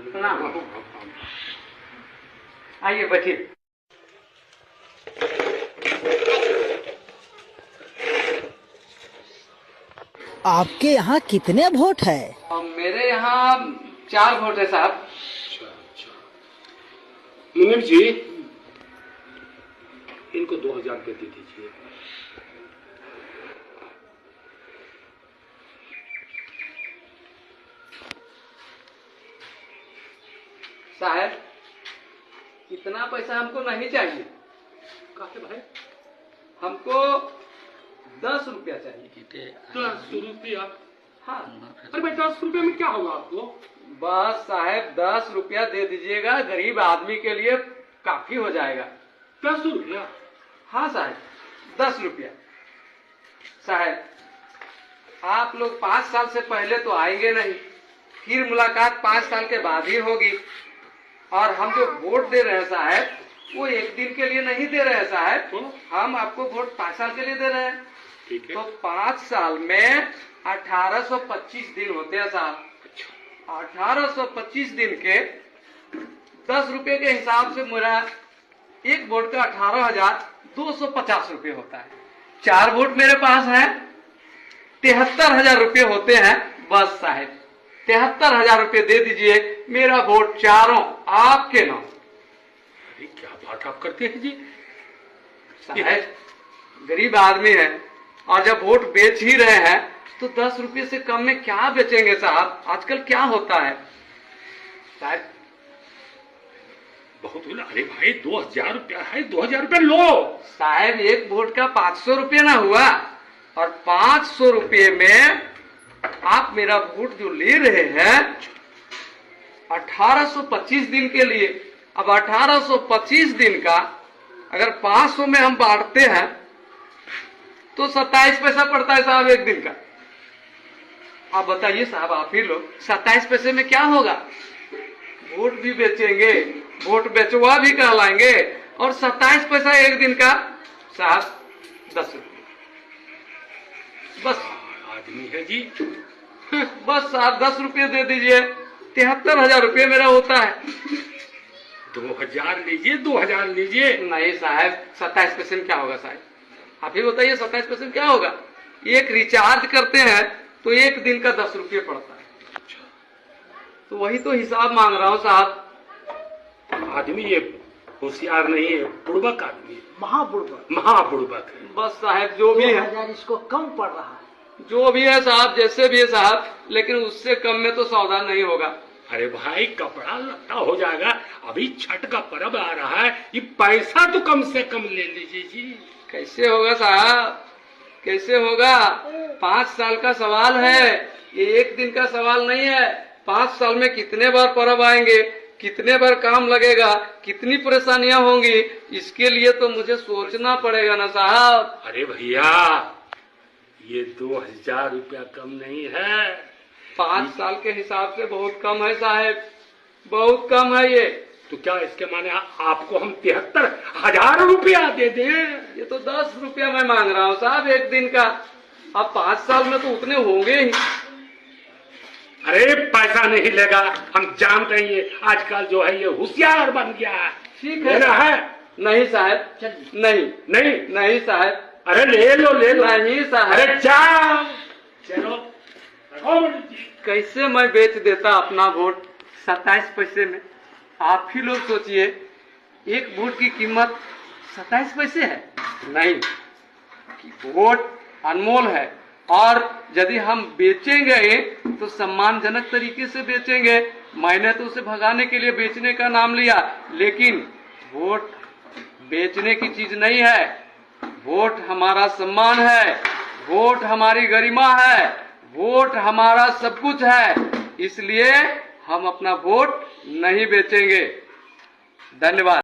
प्रणाम। आइए बैठिए। आपके यहाँ कितने वोट है? मेरे यहाँ 4 वोट है साहब। अच्छा। मुनीम जी, इनको 2000 रुपये दे दीजिए। साहब इतना पैसा हमको नहीं चाहिए। काहे भाई? हमको 10 रुपया चाहिए। 10 रुपया? हाँ। अरे भाई 10 रुपये में क्या होगा आपको? बस साहब 10 रुपया दे दीजिएगा, गरीब आदमी के लिए काफी हो जाएगा। 10 रुपया? हाँ साहब 10 रुपया। साहब आप लोग 5 साल से पहले तो आएंगे नहीं, फिर मुलाकात 5 साल के बाद ही होगी। और हम जो वोट दे रहे हैं साहब वो 1 दिन के लिए नहीं दे रहे हैं साहब, हम आपको वोट 5 साल के लिए दे रहे हैं। ठीक है। तो 5 साल में 1825 दिन होते हैं साहब। 1825 दिन के 10 रुपए के हिसाब से मेरा एक वोट का 18,250 रुपये होता है। 4 वोट मेरे पास है, 73,000 रुपये होते हैं। बस साहब 73,000 रुपये दे दीजिए, मेरा वोट चारों आपके नाम। अरे क्या बात आप करते हैं जी? साहब गरीब आदमी है और जब वोट बेच ही रहे हैं तो 10 रुपये से कम में क्या बेचेंगे साहब? आजकल क्या होता है साहब? बहुत बोला। अरे भाई 2000 रुपया है, 2000 रुपया लो। साहब एक वोट का 500 रुपये ना हुआ, और 500 रुपये में आप मेरा वोट जो ले रहे हैं 1825 दिन के लिए। अब 1825 दिन का अगर 500 में हम बांटते हैं तो 27 पैसा पड़ता है साहब एक दिन का। आप बताइए साहब, आप ही लोग 27 पैसे में क्या होगा? वोट भी बेचेंगे, वोट बेचवा भी कहलाएंगे, और 27 पैसा एक दिन का साहब 10 रुपये। बस आदमी है जी। बस साहब 10 रुपये दे दीजिए, 73,000 रुपये मेरा होता है। 2000 लीजिए, 2000 लीजिए। नहीं साहब 27 पैसे में क्या होगा साहब? आप ही बताइए 27 पैसे में क्या होगा? एक रिचार्ज करते हैं तो एक दिन का 10 रुपये पड़ता है। तो वही तो हिसाब मांग रहा हूँ साहब। आदमी ये होशियार नहीं है, बुड़बक आदमी है, महाबुड़बक। महाबुड़बक है। बस साहब जो भी है, 2000 इसको कम पड़ रहा है। जो भी है साहब, जैसे भी है साहब, लेकिन उससे कम में तो सौदा नहीं होगा। अरे भाई कपड़ा लत्ता हो जाएगा, अभी छठ का पर्व आ रहा है, ये पैसा तो कम से कम ले लीजिए जी। कैसे होगा साहब, कैसे होगा? 5 साल का सवाल है, ये एक दिन का सवाल नहीं है। 5 साल में कितने बार पर्व आएंगे, कितने बार काम लगेगा, कितनी परेशानियां होंगी, इसके लिए तो मुझे सोचना पड़ेगा ना साहब। अरे भैया ये 2000 रुपया कम नहीं है। 5 साल के हिसाब से बहुत कम है साहब, बहुत कम है ये। तो क्या इसके माने आपको हम 73,000 रुपया दे दें? ये तो 10 रुपया मैं मांग रहा हूँ साहब एक दिन का। अब 5 साल में तो उतने होंगे ही। अरे पैसा नहीं लेगा, हम जानते हैं ये आजकल जो है ये होशियार बन गया है। ठीक है लेना है? नहीं साहब, नहीं नहीं नहीं साहब, अरे ले लो ले लो। नहीं साहब। अरे जाओ चलो। कैसे मैं बेच देता अपना वोट 27 पैसे में? आप ही लोग सोचिए, एक वोट की कीमत 27 पैसे है। नहीं, वोट अनमोल है, और यदि हम बेचेंगे तो सम्मानजनक तरीके से बेचेंगे। मैंने तो उसे भगाने के लिए बेचने का नाम लिया, लेकिन वोट बेचने की चीज नहीं है। वोट हमारा सम्मान है, वोट हमारी गरिमा है, वोट हमारा सब कुछ है। इसलिए हम अपना वोट नहीं बेचेंगे। धन्यवाद।